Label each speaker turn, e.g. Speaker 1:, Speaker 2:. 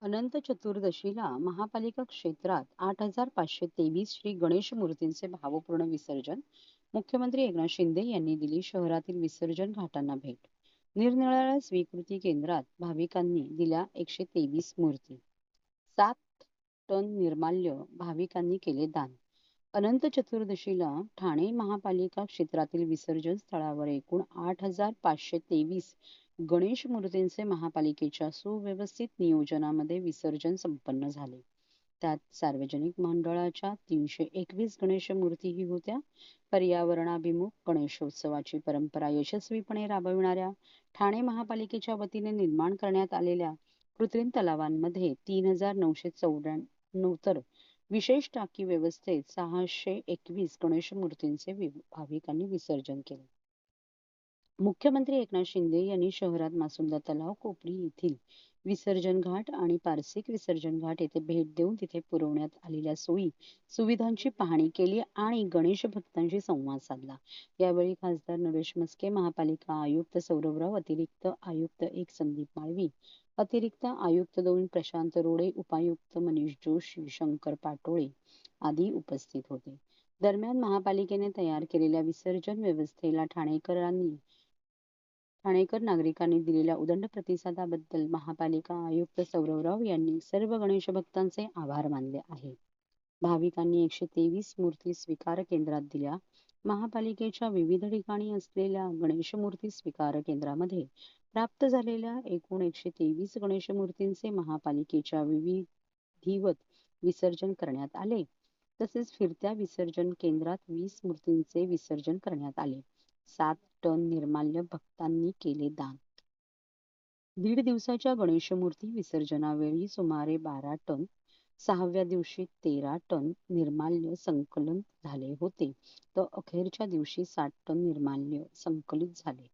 Speaker 1: अनंत चतुर्दशीला महापालिका क्षेत्रात 8,523 श्री गणेश मूर्तींचे भावपूर्ण विसर्जन. मुख्यमंत्री एकनाथ शिंदे यांनी दिली शहरातील विसर्जन घाटांना भेट. निरनिराळ्या स्वीकृती केंद्रात भाविकांनी दिल्या 123 मूर्ती. 7 टन निर्माल्य भाविकांनी केले दान. अनंत चतुर्दशीला ठाणे महापालिका क्षेत्रातील विसर्जन स्थळावर एकूण 8,523 गणेश मूर्तींचे महापालिकेच्या सुव्यवस्थित नियोजनामध्ये विसर्जन संपन्न झाले. त्यात सार्वजनिक मंडळाच्या 321 गणेश मूर्तीही होत्या. पर्यावरणाभिमुख गणेशोत्सवाची परंपरा यशस्वीपणे राबविणाऱ्या ठाणे महापालिकेच्या वतीने निर्माण करण्यात आलेल्या कृत्रिम तलावांमध्ये 3,994 तर विशेष टाकी व्यवस्थेत 621 गणेश मूर्तींचे भाविकांनी विसर्जन केले. मुख्यमंत्री एकनाथ शिंदे यांनी शहरात मासुंदा तलाव, कोपरी येथील विसर्जन घाट आणि पारसिक विसर्जन घाट येथे भेट देऊन तिथे पुरवण्यात आलेल्या सोयी सुविधांची पाहणी केली आणि गणेश भक्तांशी संवाद साधला. यावेळी खासदार नरेश म्हस्के, महापालिका आयुक्त सौरभराव, अतिरिक्त आयुक्त 1 संदीप माळवी, अतिरिक्त आयुक्त 2 प्रशांत रोडे, उपायुक्त मनीष जोशी, शंकर पाटोळे आदी उपस्थित होते. दरम्यान महापालिकेने तयार केलेल्या विसर्जन व्यवस्थेला ठाणेकर नागरिकांनी दिलेल्या उदंड प्रतिसादाबद्दल महापालिका आयुक्त सौरभराव यांनी सर्व गणेश भक्तांचे आभार मानले आहेत. भाविकांनी 123 मूर्ती स्वीकार केंद्रात दिल्या. महापालिकेच्या विविध ठिकाणी असलेल्या गणेश मूर्ती स्वीकार केंद्रामध्ये प्राप्त झालेल्या एकूण 123 गणेश मूर्तींचे महापालिकेच्या विधिवत विसर्जन करण्यात आले. तसेच फिरत्या विसर्जन केंद्रात 20 मूर्तींचे विसर्जन करण्यात आले. 7 टन निर्माल्य भक्तांनी केले दान. 1.5 दिवसाच्या गणेशमूर्ती विसर्जनावेळी सुमारे 12 टन, 6व्या दिवशी 13 टन निर्माल्य संकलन झाले होते, तर अखेरच्या दिवशी 60 टन निर्माल्य संकलित झाले.